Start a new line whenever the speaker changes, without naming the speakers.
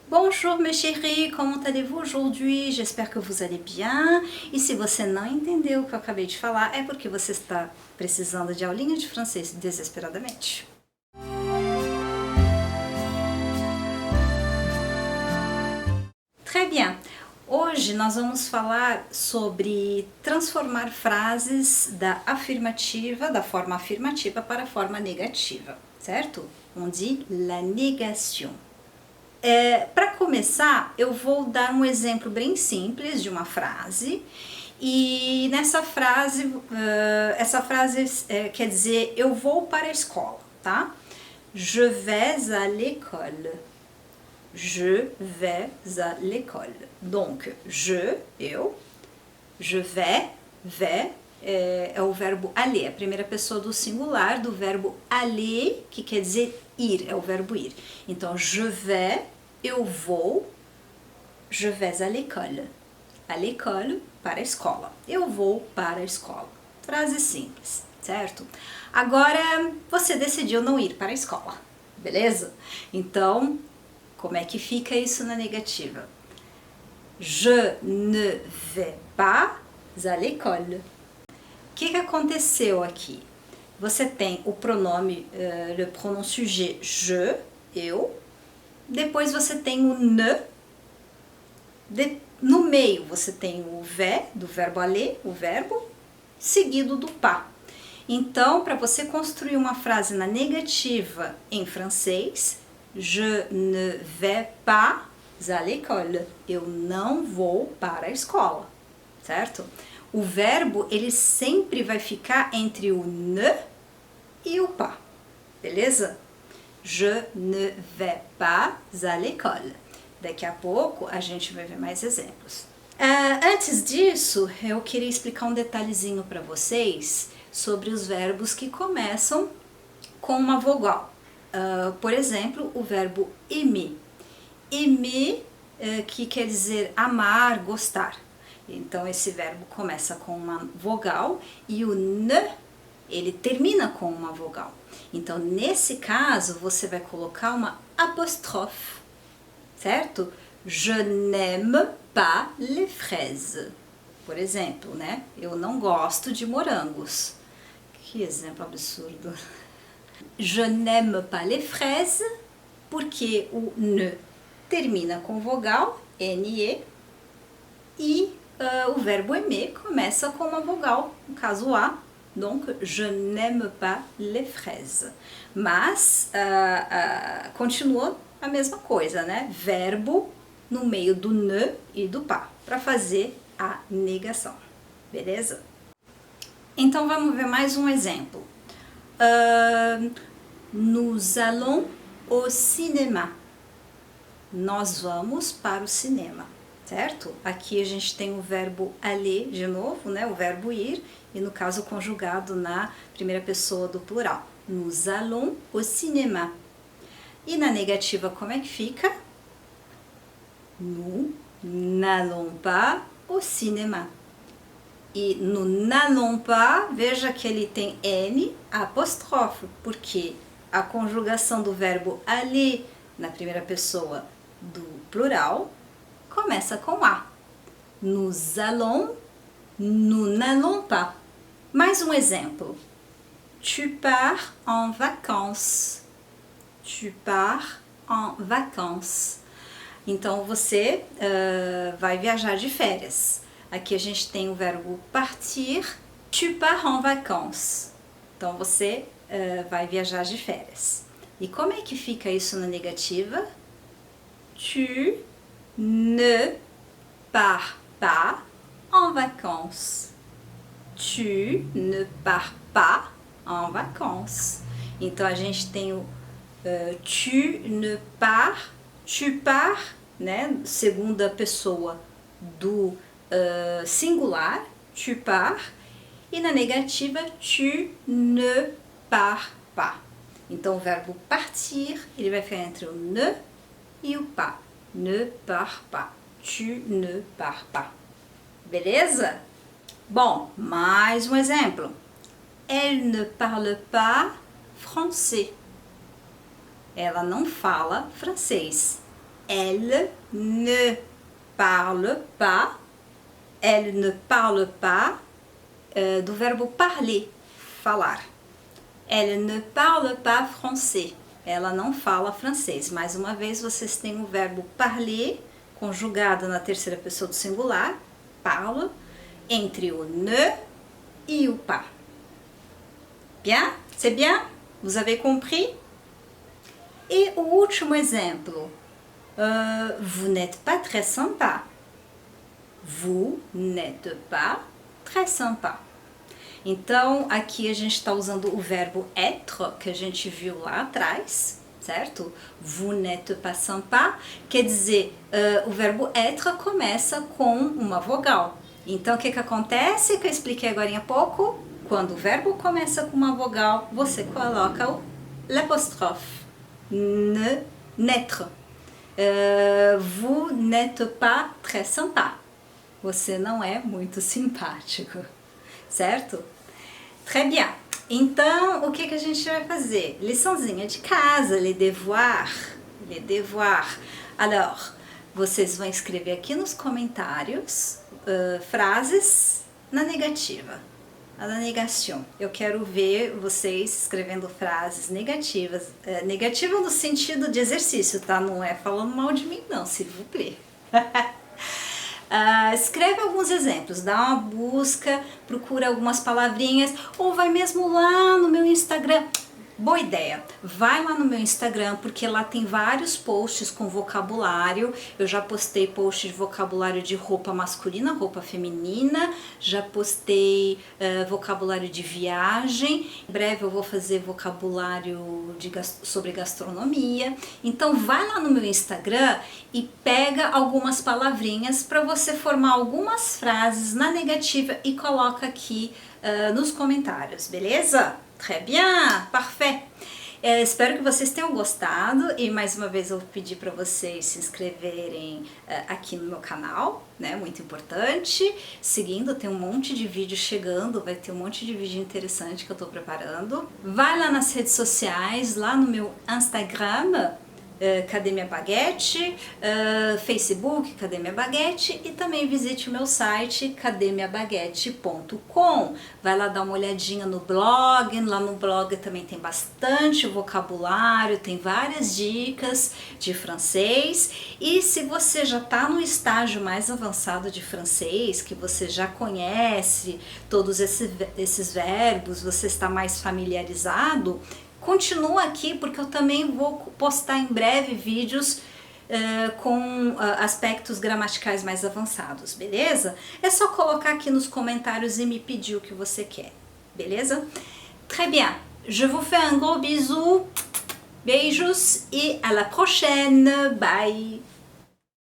Bonjour mes chéris, comment allez-vous aujourd'hui? J'espère que vous allez bien. E se você não entendeu o que eu acabei de falar, é porque você está precisando de aulinha de francês desesperadamente. Très bien! Hoje nós vamos falar sobre transformar frases da forma afirmativa para a forma negativa, certo? On dit la négation. Para começar, eu vou dar um exemplo bem simples de uma frase e nessa frase, essa frase quer dizer eu vou para a escola, tá? Je vais à l'école. Je vais à l'école. Donc, eu, je vais é o verbo aller, a primeira pessoa do singular do verbo aller, que quer dizer ir, é o verbo ir. Então, je vais, eu vou, je vais à l'école. À l'école, para a escola. Eu vou para a escola. Frase simples, certo? Agora, você decidiu não ir para a escola, beleza? Então, como é que fica isso na negativa? Je ne vais pas à l'école. O que aconteceu aqui? Você tem o pronome, le pronom sujet je, eu. Depois você tem o ne. No meio você tem o vais, do verbo aller, o verbo, seguido do pas. Então, para você construir uma frase na negativa em francês, je ne vais pas à l'école. Eu não vou para a escola, certo? O verbo, ele sempre vai ficar entre o ne e o pas, beleza? Je ne vais pas à l'école. Daqui a pouco a gente vai ver mais exemplos. Antes disso, eu queria explicar um detalhezinho para vocês sobre os verbos que começam com uma vogal. Por exemplo, o verbo aimer. Aimer, que quer dizer amar, gostar. Então, esse verbo começa com uma vogal e o ne, ele termina com uma vogal. Então, nesse caso, você vai colocar uma apóstrofe, certo? Je n'aime pas les fraises. Por exemplo, né? Eu não gosto de morangos. Que exemplo absurdo. Je n'aime pas les fraises, porque o ne termina com vogal, NE, e o verbo aimer começa com uma vogal, no caso A, donc je n'aime pas les fraises. Mas continua a mesma coisa, né? Verbo no meio do ne e do pas, para fazer a negação, beleza? Então vamos ver mais um exemplo. Nous allons au cinéma. Nós vamos para o cinema, certo? Aqui a gente tem o verbo aller de novo, né? O verbo ir, e no caso conjugado na primeira pessoa do plural. Nous allons au cinéma. E na negativa como é que fica? Nous n'allons pas au cinéma. E no n'allons pas, veja que ele tem N apóstrofe, porque a conjugação do verbo aller na primeira pessoa do plural começa com A. Nous allons, nous n'allons pas. Mais um exemplo. Tu pars en vacances. Tu pars en vacances. Então você vai viajar de férias. Aqui a gente tem o verbo partir. Tu pars en vacances. Então você vai viajar de férias. E como é que fica isso na negativa? Tu ne pars pas en vacances. Tu ne pars pas en vacances. Então a gente tem o tu ne pars, tu pars, né? Segunda pessoa do singular, tu pars. E na negativa, tu ne pars pas. Então o verbo partir, ele vai ficar entre o ne e o pas. Ne pars pas. Tu ne pars pas. Beleza? Bom, mais um exemplo. Elle ne parle pas français. Ela não fala francês. Elle ne parle pas. Elle ne parle pas, do verbo parler, falar. Elle ne parle pas français. Ela não fala francês. Mais uma vez, vocês têm o verbo parler, conjugado na terceira pessoa do singular, parle, entre o ne e o pas. Bien? C'est bien? Vous avez compris? E o último exemplo. Vous n'êtes pas très sympa. Vous n'êtes pas très sympa. Então, aqui a gente está usando o verbo être, que a gente viu lá atrás, certo? Vous n'êtes pas sympa, quer dizer, o verbo être começa com uma vogal. Então, o que acontece, que eu expliquei agora há pouco? Quando o verbo começa com uma vogal, você coloca o l'apostrophe. N'être. Vous n'êtes pas très sympa. Você não é muito simpático, certo? Très bien. Então, o que a gente vai fazer? Liçãozinha de casa, les devoirs. Les devoirs. Alors, vocês vão escrever aqui nos comentários frases na negativa. A la négation. Eu quero ver vocês escrevendo frases negativas. Negativa no sentido de exercício, tá? Não é falando mal de mim, não, s'il vous plaît. Escreve alguns exemplos, dá uma busca, procura algumas palavrinhas, ou vai mesmo lá no meu Instagram. Boa ideia, vai lá no meu Instagram, porque lá tem vários posts com vocabulário. Eu já postei post de vocabulário de roupa masculina, roupa feminina, já postei vocabulário de viagem. Em breve eu vou fazer vocabulário sobre gastronomia. Então vai lá no meu Instagram e pega algumas palavrinhas para você formar algumas frases na negativa e coloca aqui nos comentários, beleza? Très bien, parfait. Espero que vocês tenham gostado e mais uma vez eu vou pedir para vocês se inscreverem aqui no meu canal, né? Muito importante. Seguindo, tem um monte de vídeo chegando, vai ter um monte de vídeo interessante que eu estou preparando. Vai lá nas redes sociais, lá no meu Instagram, Cadê Minha Baguete, Facebook, Cadê Minha Baguete, e também visite o meu site, cademiabaguete.com. Vai lá dar uma olhadinha no blog, lá no blog também tem bastante vocabulário, tem várias dicas de francês, e se você já está no estágio mais avançado de francês, que você já conhece todos esses verbos, você está mais familiarizado, continua aqui porque eu também vou postar em breve vídeos com aspectos gramaticais mais avançados, beleza? É só colocar aqui nos comentários e me pedir o que você quer, beleza? Très bien, je vous fais un gros bisou, beijos e à la prochaine, bye!